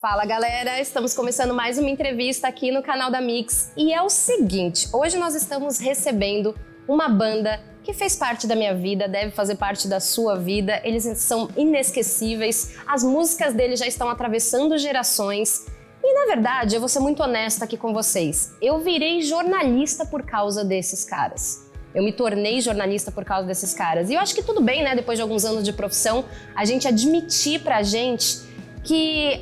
Fala galera, estamos começando mais uma entrevista aqui no canal da Mix e é o seguinte, hoje nós estamos recebendo uma banda que fez parte da minha vida, deve fazer parte da sua vida, eles são inesquecíveis, as músicas deles já estão atravessando gerações e na verdade eu vou ser muito honesta aqui com vocês, eu virei jornalista por causa desses caras. Eu me tornei jornalista por causa desses caras e eu acho que tudo bem, né, depois de alguns anos de profissão, a gente admitir pra gente que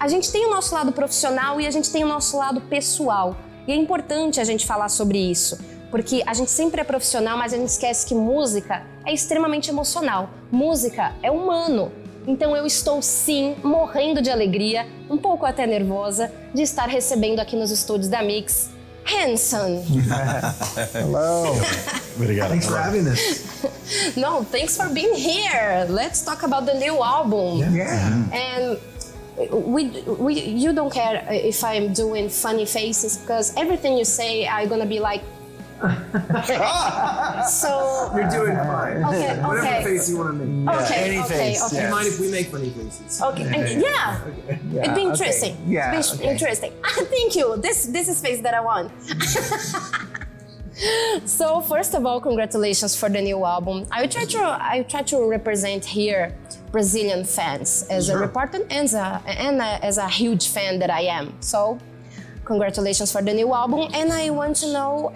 a gente tem o nosso lado profissional e a gente tem o nosso lado pessoal. E é importante a gente falar sobre isso, porque a gente sempre é profissional, mas a gente esquece que música é extremamente emocional. Música é humano. Então eu estou sim morrendo de alegria, um pouco até nervosa, de estar recebendo aqui nos estúdios da Mix, Hanson. Hello. Obrigado. Thanks for having us. No, thanks for being here. Let's talk about the new album. Yeah. And you don't care if I'm doing funny faces because everything you say I'm gonna be like so You're doing fine. Okay, Whatever okay. face you want to make. Okay, okay. Do you mind if we make funny faces? Okay, yeah. It'd be interesting. Yeah, It'd be okay. interesting. Thank you. This is face that I want. So first of all, congratulations for the new album. I try to represent here Brazilian fans as a reporter and as a huge fan that I am. So congratulations for the new album. And I want to know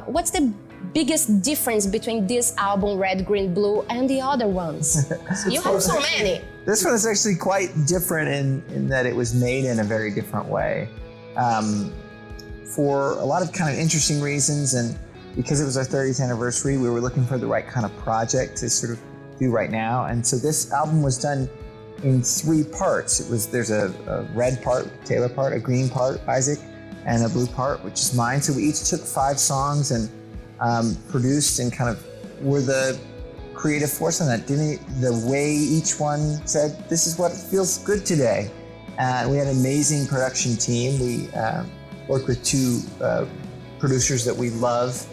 what's the biggest difference between this album, Red, Green, Blue, and the other ones? You have so many. This one is actually quite different in that it was made in a very different way. For a lot of kind of interesting reasons, and because it was our 30th anniversary, we were looking for the right kind of project to sort of do right now. And so this album was done in 3 parts. There's a red part, Taylor part, a green part, Isaac, and a blue part, which is mine. So we each took 5 songs and produced and kind of were the creative force on that. The way each one said, this is what feels good today. We had an amazing production team. We worked with 2 producers that we love.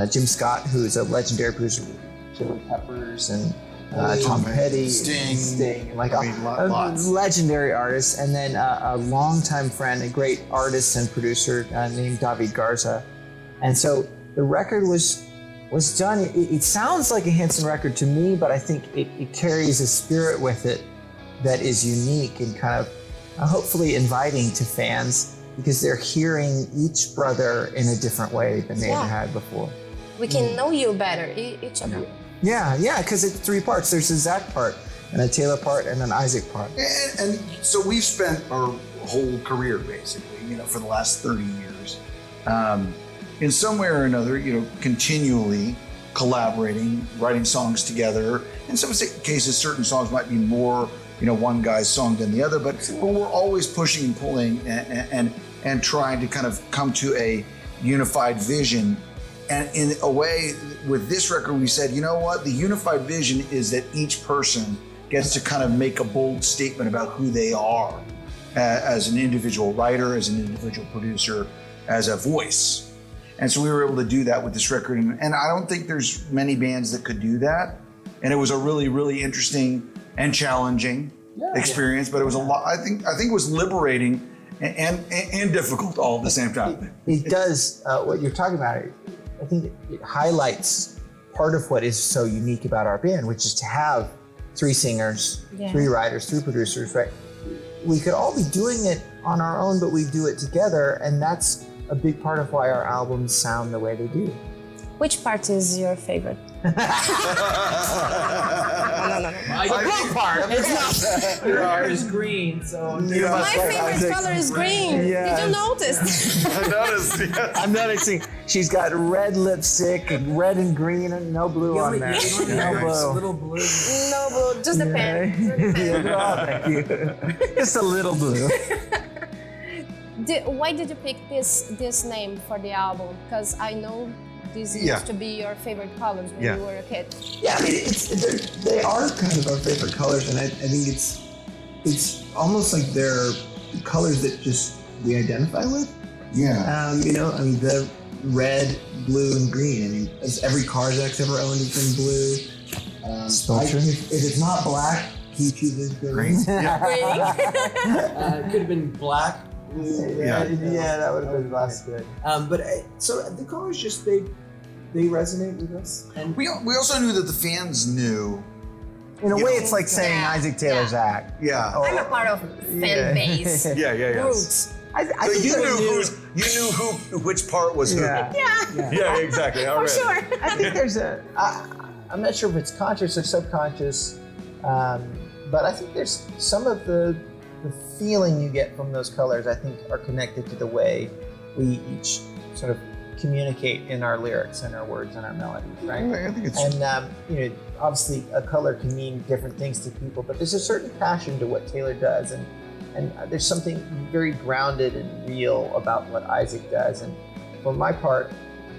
Jim Scott, who is a legendary producer with Chili Peppers and Tom Petty, Sting, like lots. Legendary artists, and then a longtime friend, a great artist and producer named David Garza. And so the record was done. It sounds like a Hanson record to me, but I think it carries a spirit with it that is unique and kind of hopefully inviting to fans, because they're hearing each brother in a different way than they ever had before. We can know you better, each of you. Yeah, because it's 3 parts. There's a Zach part, and a Taylor part, and an Isaac part. And so we've spent our whole career, basically, for the last 30 years, in some way or another, continually collaborating, writing songs together. In some cases, certain songs might be more one guy's song than the other, but we're always pushing and pulling and trying to kind of come to a unified vision. And in a way, with this record, we said, you know what? The unified vision is that each person gets to kind of make a bold statement about who they are as an individual writer, as an individual producer, as a voice. And so we were able to do that with this record. And I don't think there's many bands that could do that. And it was a really, really interesting and challenging experience, but it was a lot. I think it was liberating and difficult all at the same time. It does what you're talking about. I think it highlights part of what is so unique about our band, which is to have 3 singers, 3 writers, 3 producers. Right? We could all be doing it on our own, but we do it together, and that's a big part of why our albums sound the way they do. Which part is your favorite? No. The blue part. It's not. Your art is green, so. My favorite color is green. Yes. Did you notice? I noticed. Yes. I'm noticing. She's got red lipstick, and red and green, and no blue on there. No blue. Little blue. No blue, just the pen. Thank you. Just a little blue. Why did you pick this name for the album? Because I know these used to be your favorite colors when you were a kid. Yeah, I mean, they are kind of our favorite colors, and I think it's almost like they're colors that just we identify with. Yeah. The red, blue, and green. I mean, every car Zach's ever owned has been blue. If it's not black, peachy this Green. It could have been black, blue, red. Yeah, that would have been less good. So the colors just they resonate with us. And We also knew that the fans knew. In a You way, know, it's like saying yeah, Isaac Taylor's act. Yeah. I'm a part of fan base. Yeah. Roots. I So think you knew which part was who. Yeah. Yeah, exactly. For sure. I think there's I'm not sure if it's conscious or subconscious, but I think there's some of the feeling you get from those colors, I think, are connected to the way we each sort of communicate in our lyrics and our words and our melodies, right? I think it's And obviously a color can mean different things to people, but there's a certain passion to what Taylor does, and there's something very grounded and real about what Isaac does. And for my part,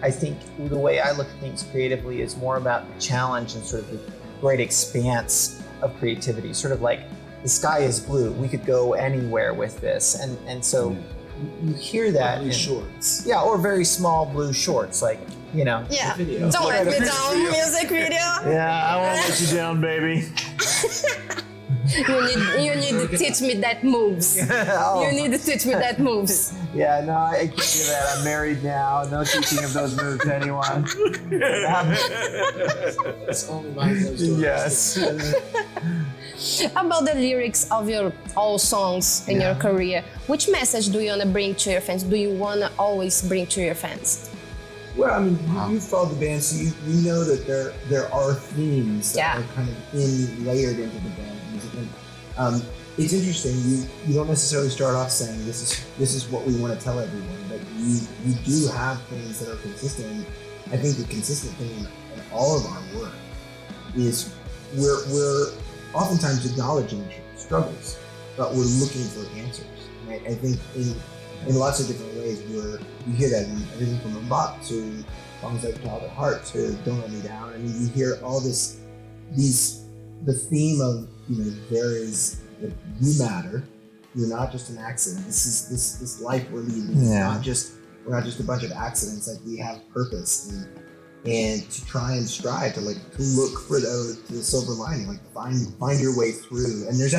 I think the way I look at things creatively is more about the challenge and sort of the great expanse of creativity. Sort of like the sky is blue. We could go anywhere with this, and so you hear that blue in shorts. Yeah, or very small blue shorts, like Yeah. Video. Don't let me down, music video. Yeah, I won't let you down, baby. You need to teach me that moves. Oh. You need to teach me that moves. Yeah, no, I can't do that. I'm married now. No teaching of those moves to anyone. It's only mine. Those doors. Yes. About the lyrics of your all songs in your career, which message do you want to bring to your fans? Do you want to always bring to your fans? Well, I mean, you follow the band, so you know that there are themes that are kind of layered into the band music. And it's interesting. You don't necessarily start off saying this is what we want to tell everyone, but you do have things that are consistent. I think the consistent thing in all of our work is we're oftentimes acknowledging struggles, but we're looking for answers. And I think in lots of different ways, you hear that in everything from Bop to songs like Child at Heart to Don't Let Me Down. I mean, you hear all the theme of, that you matter. You're not just an accident. This life we're leading. We're not just a bunch of accidents. Like, we have purpose, and to try and strive to look for the silver lining, like find your way through. And there's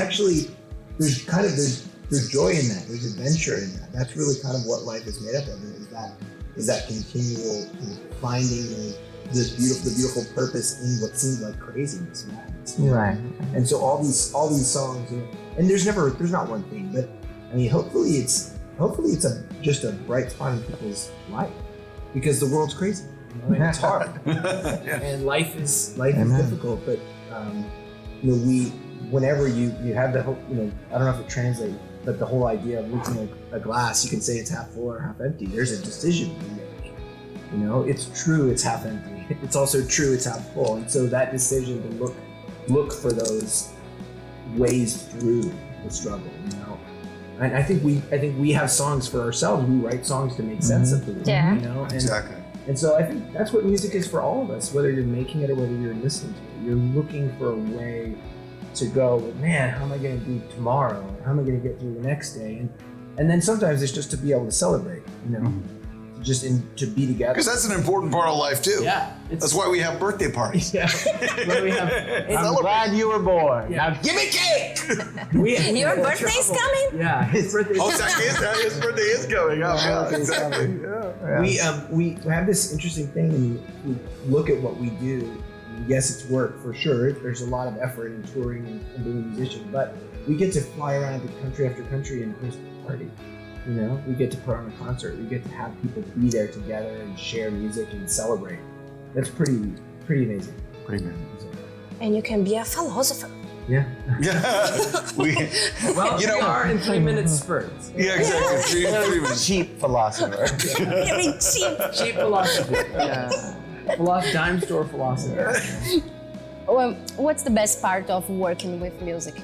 joy in that. There's adventure in that. That's really kind of what life is made up of. Is that continual finding the beautiful purpose in what seems like craziness, madness. Right. And so all these songs, and there's not one thing, but I mean, hopefully it's just a bright spot in people's life, because the world's crazy. And it's hard, and life is difficult. But whenever you have the hope, I don't know if it translates, but the whole idea of looking at a glass, you can say it's half full or half empty. There's a decision you make. It's true it's half empty. It's also true it's half full. And so that decision to look for those ways through the struggle, And I think we have songs for ourselves. We write songs to make sense of the world, And, exactly. And so I think that's what music is for all of us, whether you're making it or whether you're listening to it. You're looking for a way to go, man, how am I going to do tomorrow? How am I going to get through the next day? And then sometimes it's just to be able to celebrate, to be together. Because that's an important part of life too. Yeah. That's why we have birthday parties. Yeah. I'm glad you were born. Yeah. Now give me cake! Your birthday's coming? Yeah, his birthday. Oh, his birthday is coming up. Yeah, exactly. Yeah. We have this interesting thing when we look at what we do. Yes, it's work for sure. There's a lot of effort in touring and being a musician, but we get to fly around to country after country and host a party. We get to put on a concert. We get to have people be there together and share music and celebrate. That's pretty amazing. Pretty amazing. And you can be a philosopher. Yeah. We are in 3-minute spurts. Yeah, exactly. 3 minutes. Cheap philosopher. Very cheap. Cheap philosophy. Yeah. Dime store philosophy. Well, what's the best part of working with music?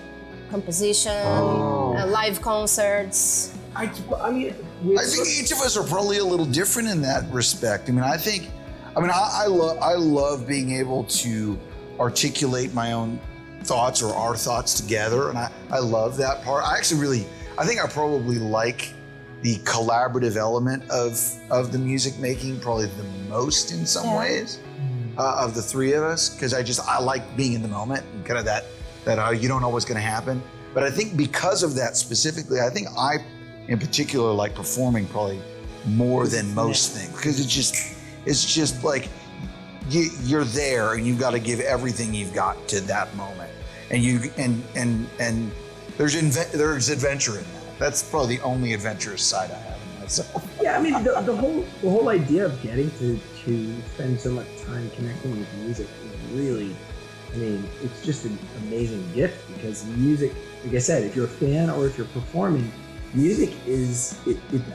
Composition, live concerts. I mean, I think each of us are probably a little different in that respect. I love being able to articulate my own thoughts or our thoughts together, and I love that part. I think I probably like the collaborative element of the music making probably the most in some ways of the three of us, because I like being in the moment and kind of that that you don't know what's going to happen. But I think because of that specifically, I think I, in particular, like performing probably more than most things, because it's just like you're there and you've got to give everything you've got to that moment, and there's adventure in that. That's probably the only adventurous side I have in myself. Yeah, I mean the whole idea of getting to spend so much time connecting with music is really, I mean, it's just an amazing gift, because music, like I said, if you're a fan or if you're performing, music it's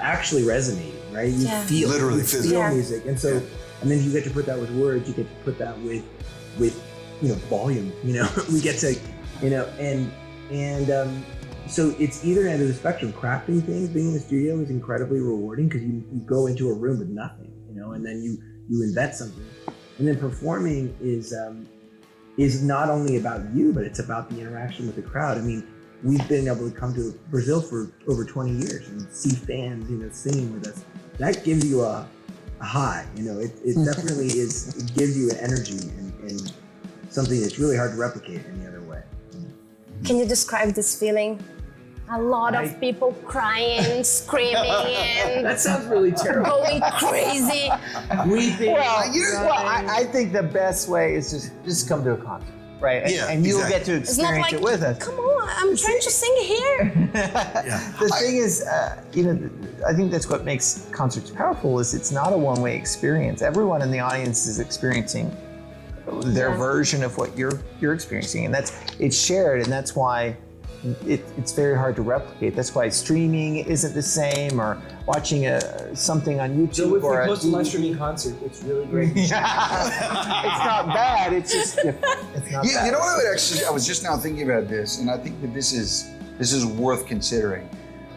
actually resonating, right? You feel literally feel music, and so and then you get to put that with words, you get to put that with volume, we get to and so it's either end of the spectrum. Crafting things, being in the studio is incredibly rewarding, because you go into a room with nothing, and then you invent something, and then performing is not only about you, but it's about the interaction with the crowd. I mean, we've been able to come to Brazil for over 20 years and see fans, singing with us. That gives you a high, it definitely is. It gives you an energy and something that's really hard to replicate any other way. Can you describe this feeling? A lot of people crying, screaming, and that sounds really terrible. Going crazy. Weeping. I think the best way is just come to a concert, right? And you'll get to experience it with us. Come on, I'm trying to sing here. The thing is, I think that's what makes concerts powerful. Is it's not a one-way experience. Everyone in the audience is experiencing their version of what you're experiencing, and it's shared, and that's why it's very hard to replicate. That's why streaming isn't the same, or watching something on YouTube. So if we post a live streaming concert, it's really great. It's not bad. It's just different. It's not bad. You know what? I was just now thinking about this, and I think that this is worth considering.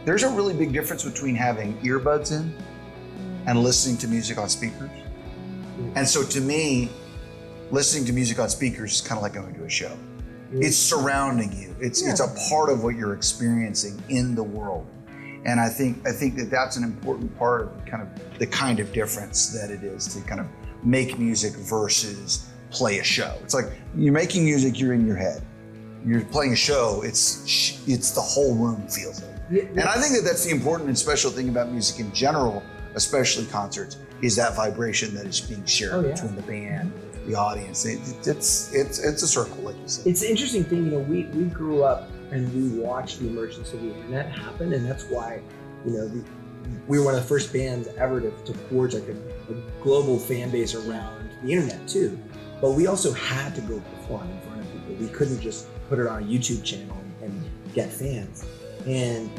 There's a really big difference between having earbuds in and listening to music on speakers. And so to me, listening to music on speakers is kind of like going to a show. It's surrounding you. It's a part of what you're experiencing in the world. And I think that that's an important part of the kind of difference that it is to kind of make music versus play a show. It's like you're making music, you're in your head. You're playing a show, it's the whole room feels it. And I think that that's the important and special thing about music in general, especially concerts, is that vibration that is being shared between the band, the audience. It's a circle, like you said. It's an interesting thing, we grew up and we watched the emergence of the internet happen, and that's why, we were one of the first bands ever to forge like a global fan base around the internet too. But we also had to go perform in front of people. We couldn't just put it on a YouTube channel and get fans. And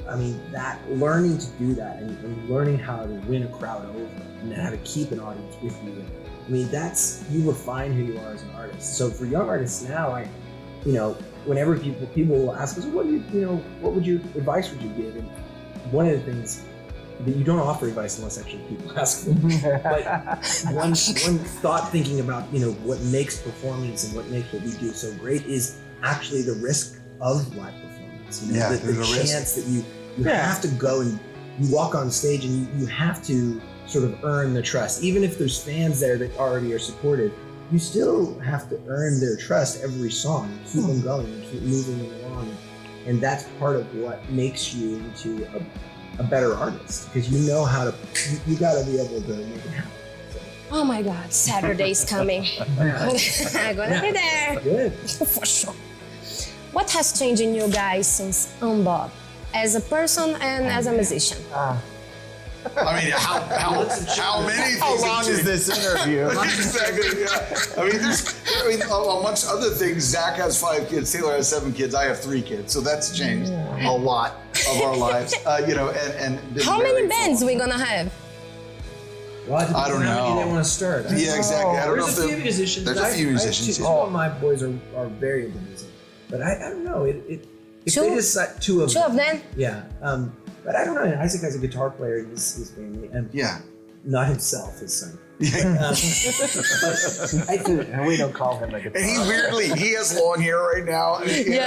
I mean, that learning to do that and learning how to win a crowd over and then how to keep an audience with you. I mean, you refine who you are as an artist. So for young artists now, whenever people will ask us, what advice would you give? And one of the things that you don't offer advice unless actually people ask for it. But one thought thinking about, what makes performance and what makes what we do so great is actually the risk of live performance. The chance that you have to go and you walk on stage and you have to sort of earn the trust. Even if there's fans there that already are supportive, you still have to earn their trust every song, keep them going, and keep moving them along. And that's part of what makes you into a better artist, because you know how to, you got to be able to make it happen. So. Oh my God, Saturday's coming. I'm gonna be there. Good. For sure. What has changed in you guys since Bob, as a person and as a musician? I mean, how many things? How long is this interview? Exactly. Yeah. Amongst other things, Zach has 5 kids, Taylor has 7 kids, I have 3 kids, so that's changed a lot of our lives. And how many bands are we gonna have? Well, I don't know. How many they want to start? Yeah, exactly. I don't know. There's a few musicians. There's a few musicians. All of my boys are very into music, but I don't know. If Two? they decide, two of them. Yeah. But I don't know. Isaac has a guitar player in his family, and not himself, his son. And we don't call him a guitar. And he has long hair right now. And he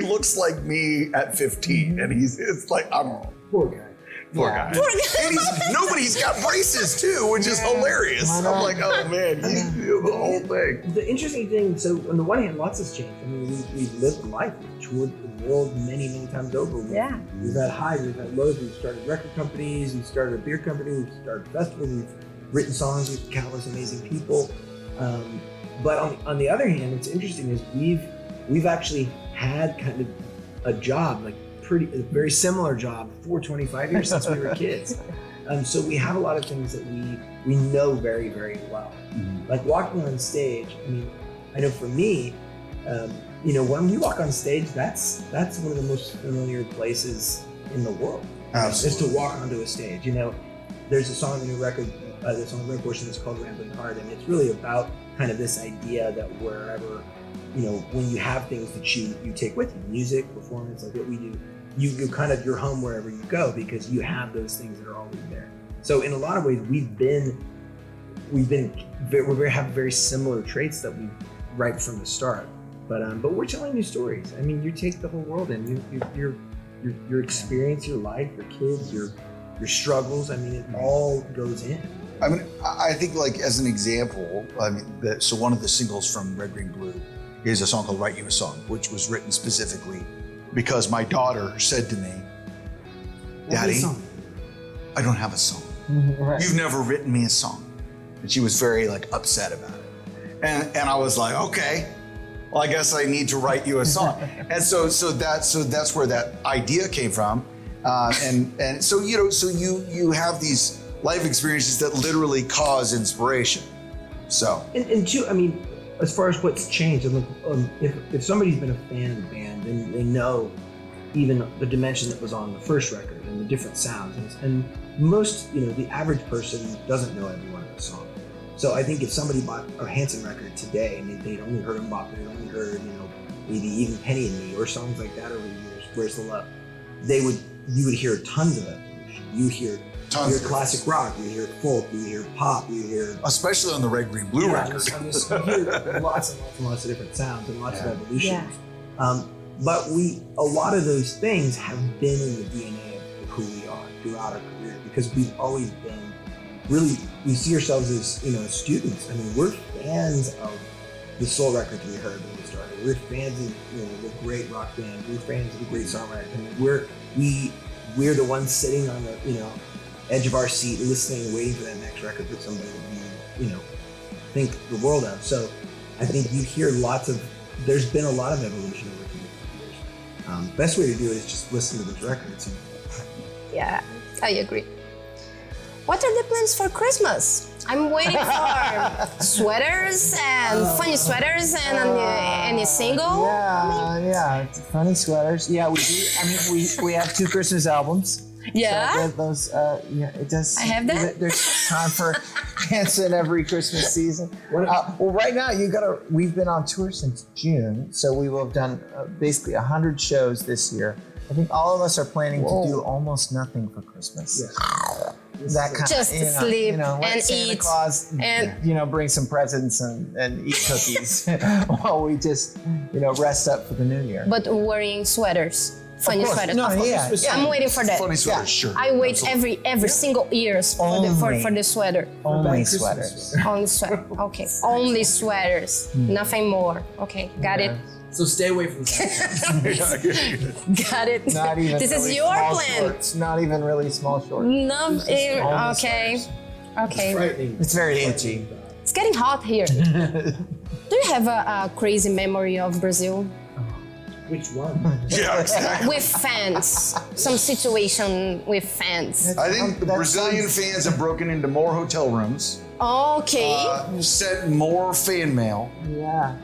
looks like me at 15, and it's like, I'm poor guy. Poor guy. And nobody's got braces too, which is hilarious. I'm like, oh man, you the whole thing. The interesting thing, so on the one hand, lots has changed. I mean, we've lived life, we've toured the world many, many times over. We've had highs, we've had lows, we've started record companies, we've started a beer company, we've started festivals, we've written songs with countless amazing people. But on the other hand, what's interesting is we've actually had kind of a job, like a very similar job for 25 years since we were kids. So we have a lot of things that we know very, very well. Like walking on stage, I mean, I know for me, when we walk on stage, that's one of the most familiar places in the world. Absolutely. Is to walk onto a stage. There's a song on the new record, that's on the red portion that's called Rambling Heart, and it's really about kind of this idea that wherever, when you have things that you take with you, music, performance, like what we do, you kind of, you're home wherever you go because you have those things that are always there. So in a lot of ways, we have very similar traits that we right from the start. But we're telling you stories. I mean, you take the whole world in, your experience, your life, your kids, your struggles. I mean, it all goes in. I mean, I think like as an example, so one of the singles from Red, Green, Blue is a song called Write You a Song, which was written specifically because my daughter said to me, Daddy, I don't have a song. Right. You've never written me a song. And she was very upset about it. And I was like, okay, well, I guess I need to write you a song. And so that's where that idea came from. And so you have these life experiences that literally cause inspiration. So and two, I mean, as far as what's changed, if somebody's been a fan of the band, then they know even the dimension that was on the first record and the different sounds. And most, the average person doesn't know every one of the songs. So I think if somebody bought a Hanson record today and they'd only heard Bop, they'd only heard, maybe even Penny and Me or songs like that over the years, Where's the Love, you would hear tons of it. You hear classic rock, you hear folk, you hear pop, you hear... Especially on the Red, Green, Blue record. You hear lots and lots of different sounds and lots of evolutions. Yeah. But a lot of those things have been in the DNA of who we are throughout our career because we've always been we see ourselves as, students. I mean, we're fans of the soul records we heard when we started. We're fans of, the great rock band. We're fans of the great songwriters. I mean, we're the ones sitting on the, edge of our seat, listening and waiting for that next record that somebody would, think the world of. So I think you hear there's been a lot of evolution over the years. Best way to do it is just listen to those records. Yeah, I agree. What are the plans for Christmas? I'm waiting for sweaters and funny sweaters and any single. Yeah, funny sweaters. Yeah, we do. I mean, we have 2 Christmas albums. Yeah. So those, it does. I have that. There's time for Hanson every Christmas season. Well, right now we've been on tour since June, so we will have done basically 100 shows this year. I think all of us are planning to do almost nothing for Christmas. Yeah. That kind just of, sleep and Santa eat Claus, and bring some presents and eat cookies while we just rest up for the new year. But wearing sweaters, funny sweaters. No, yeah. I'm waiting for that. Funny sweaters, sure. I wait every single years for the sweater. Only sweaters. Only sweater. Okay. Only sweaters. Nothing more. Okay. Got it. So stay away from that. Got it. Not even this really is your small plan. Shorts. Not even really small shorts. No. Okay. Sweaters. Okay. It's frightening. It's very itchy. It's getting hot here. Do you have a crazy memory of Brazil? Which one? Yeah, exactly. With fans. Some situation with fans. I think the Brazilian fans have broken into more hotel rooms. Okay. Sent more fan mail. Yeah.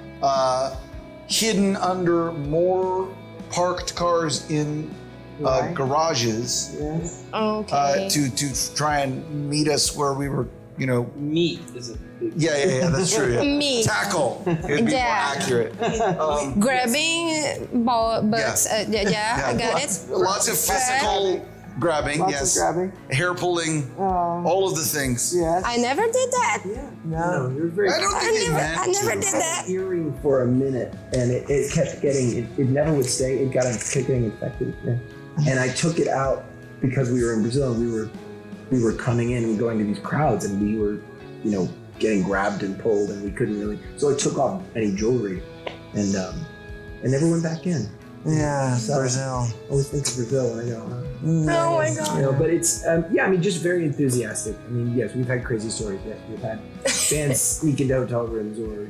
Hidden under more parked cars in garages. Yes. Okay. To try and meet us where we were, Meat is a big... Yeah, that's true. Yeah. Meat. Tackle. It'd be more accurate. Grabbing, but I got it. Lots of physical grabbing, Lots of grabbing. hair pulling, all of the things. Yes. I never did that. Yeah. No. You're very... I don't think they meant I never to. did that. Hearing for a minute, and it kept getting, it never would stay. It kept getting infected. Yeah. And I took it out because we were in Brazil, we were coming in and going to these crowds, and we were, getting grabbed and pulled, and we couldn't really. So I took off any jewelry, and never went back in. Yeah, So, Brazil. I always think of Brazil when I go. Oh my God. But it's just very enthusiastic. I mean, yes, we've had crazy stories. Yes, we've had fans sneak into hotel rooms or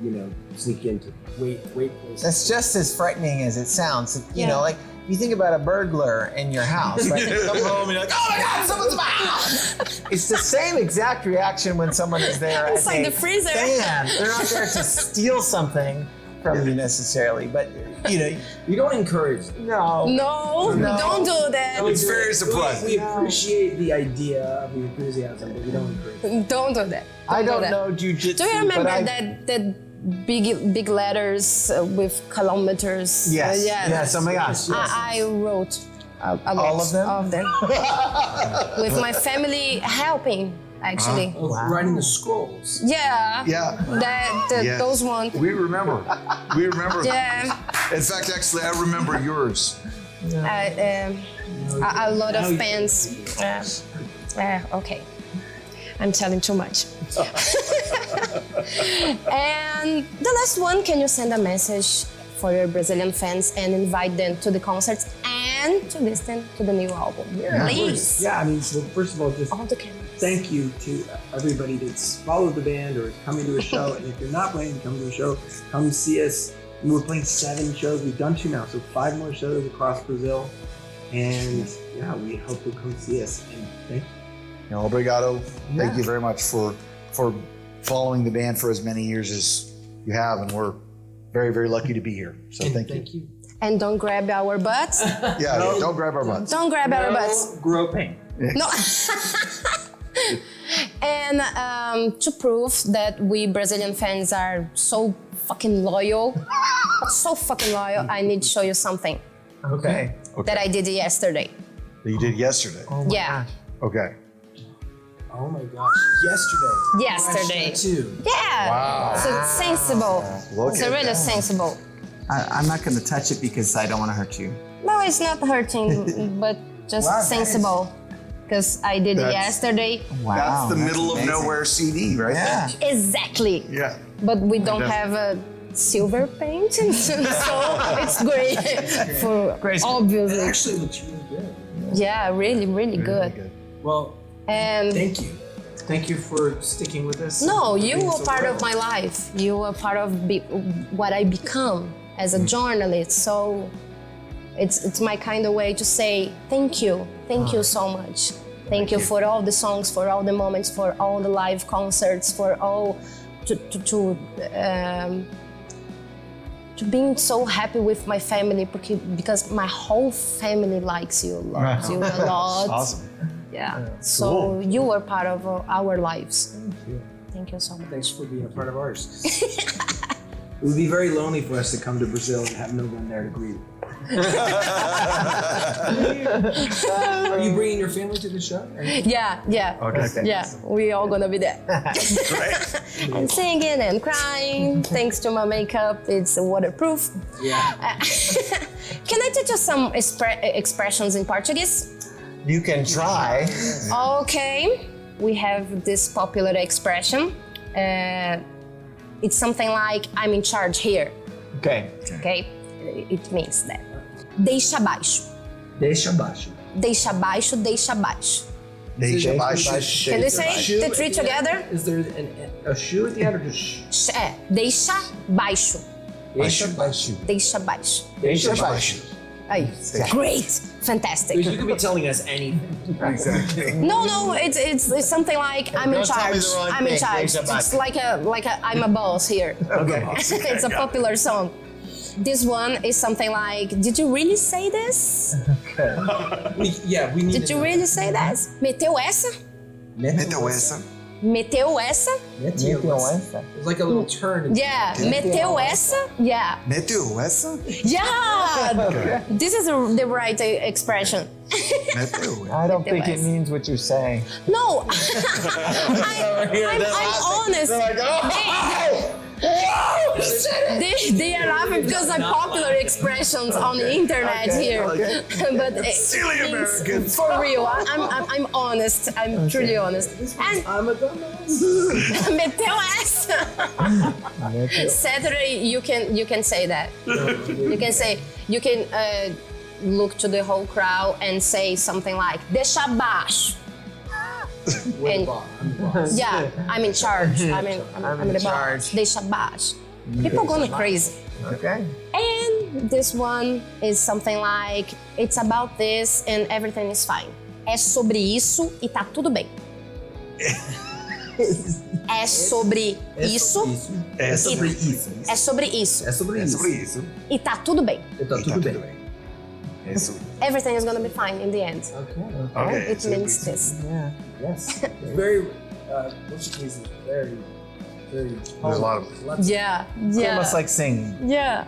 sneak into wait places. That's just as frightening as it sounds. You know, like you think about a burglar in your house, right? You come home and you're like, oh my God, someone's in my house! It's the same exact reaction when someone is there. It's like the freezer. Fan. They're not there to steal something from you necessarily, but You don't encourage. no. No, don't do that. It's very surprising. We appreciate the idea, the enthusiasm, but we don't encourage. Don't do that. I don't do that. know jujitsu. Do you remember but that big letters with kilometers? Yes. Yeah. Yes. Oh my gosh. I wrote a lot All of them? of them. With my family helping, actually. Writing the scrolls. Yeah. Yeah. Yes. Those ones. We remember. Yeah. In fact, actually, I remember yours. A lot of fans. Okay. I'm telling too much. And the last one, can you send a message for your Brazilian fans and invite them to the concerts and to listen to the new album? Please. Yeah, I mean, so first of all, just All the cameras. thank you to everybody that's followed the band or is coming to a show. And if you're not planning to come to a show, come see us. We're playing 7 shows. We've done 2 now, so 5 more shows across Brazil. And yeah, we hope you'll come see us. And thank you. Obrigado. Thank you very much for following the band for as many years as you have, and we're very, very lucky to be here. So thank you. And don't grab our butts. Yeah, don't grab our butts. Don't grab our butts. Groping. No. And to prove that we Brazilian fans are so fucking loyal, I need to show you something Okay. that I did yesterday. That you did yesterday. Oh my Yeah. gosh. Okay. Oh my gosh. Yesterday. Yesterday. Too. Yeah. Wow. So it's sensible. Look It's at really that. sensible. I'm not going to touch it because I don't want to hurt you. No, it's not hurting, but just Wow, that sensible. Because I did it That's- yesterday. Wow. That's the middle of amazing. nowhere CD, right? Yeah. Exactly. Yeah. But we don't does. have a silver paint, so it's great. For It obviously. actually looks really good. Yeah, really, really good. Well, And thank you. Thank you for sticking with us. no, you Being were so part loyal. of my life. You were part of what I become as a journalist. So it's my kind of way to say thank you so much. Thank you for all the songs, for all the moments, for all the live concerts, for all to being so happy with my family because my whole family likes you, loves you a lot. Awesome. Yeah. So Cool. you were part of our lives. Thank you. Thank you so much. Thanks for being a part of ours. It would be very lonely for us to come to Brazil and have no one there to greet. Are you bringing your family to the show? Yeah. Okay. Yeah, we all gonna be there. Great. And singing and crying. Thanks to my makeup, it's waterproof. Yeah. Can I teach you some expressions in Portuguese? You can try. Okay, we have this popular expression. It's something like I'm in charge here. Okay. Okay, it means that. Deixa abaixo. Deixa abaixo. Deixa abaixo, deixa abaixo. Deixa abaixo. Can we say the three together? Is there a shoe at the end or just sh? Deixa baixo. Deixa abaixo. Deixa baixo. Deixa abaixo. Aí. Great. Fantastic. You could be telling us anything. Exactly. No, it's something like I'm in Don't tell me charge. the wrong I'm in thing. charge. Deixa It's baixo. like a I'm a boss here. Okay. It's a popular song. This one is something like, did you really say this? We need Did to you know. really say that? Meteu essa? Meteu essa. Meteu essa? It's like a little turn. Yeah. Meteu essa? Yeah. Meteu essa. Yeah. This is the right expression. Meteu essa. I don't think it Device. means what you're saying. No. I'm honest. They are laughing because of popular expressions on the internet here. But Silly Americans. for real, I'm honest. I'm truly honest. And I'm a dumbass. meteu essa. Saturday, you can say that. You can look to the whole crowd and say something like "deixa abaixo." I'm the boss. Yeah, I'm in charge. I'm the boss. Deixa abaixo. People going crazy. Okay. And this one is something like, it's about this and everything is fine. É sobre isso e tá tudo bem. É sobre isso. É sobre isso. É sobre isso. É sobre É isso. sobre isso. E tá tudo bem. E tá tudo bem. É sobre. Everything is gonna be fine in the end. Okay. It means this. Yeah. Yes. Very, Portuguese is very, very. There's a lot of Yeah, It's yeah. almost like singing. Yeah.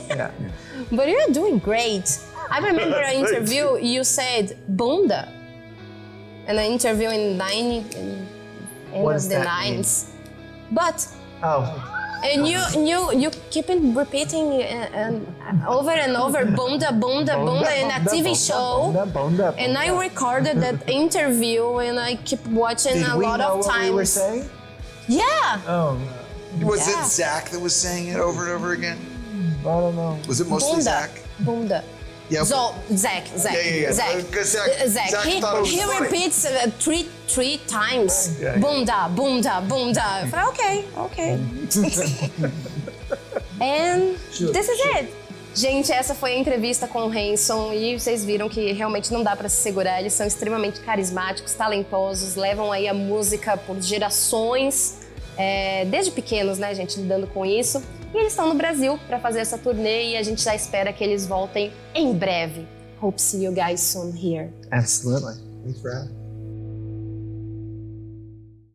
Yeah. But you're doing great. I remember an interview you said bunda. In an interview in the end What of does the that mean? 90s. But Oh. and you keep it repeating over and over bunda in a TV show. Bonda. And I recorded that interview and I keep watching Did a we lot know of what we were times. saying? Yeah. Oh, Was Yeah. it Zach that was saying it over and over again? I don't know. Was it mostly Bunda. Zach? Bunda. Yeah. Zach. Yeah. Zach. 'Cause Zach thought it was He funny. repeats three times. Yeah. Bunda. I falei, okay. And this is it. Gente, essa foi a entrevista com o Hanson e vocês viram que realmente não dá pra se segurar. Eles são extremamente carismáticos, talentosos, levam aí a música por gerações, desde pequenos, né, gente, lidando com isso. E eles estão no Brasil pra fazer essa turnê e a gente já espera que eles voltem em breve. Hope to see you guys soon here. Absolutely. Thanks for having me.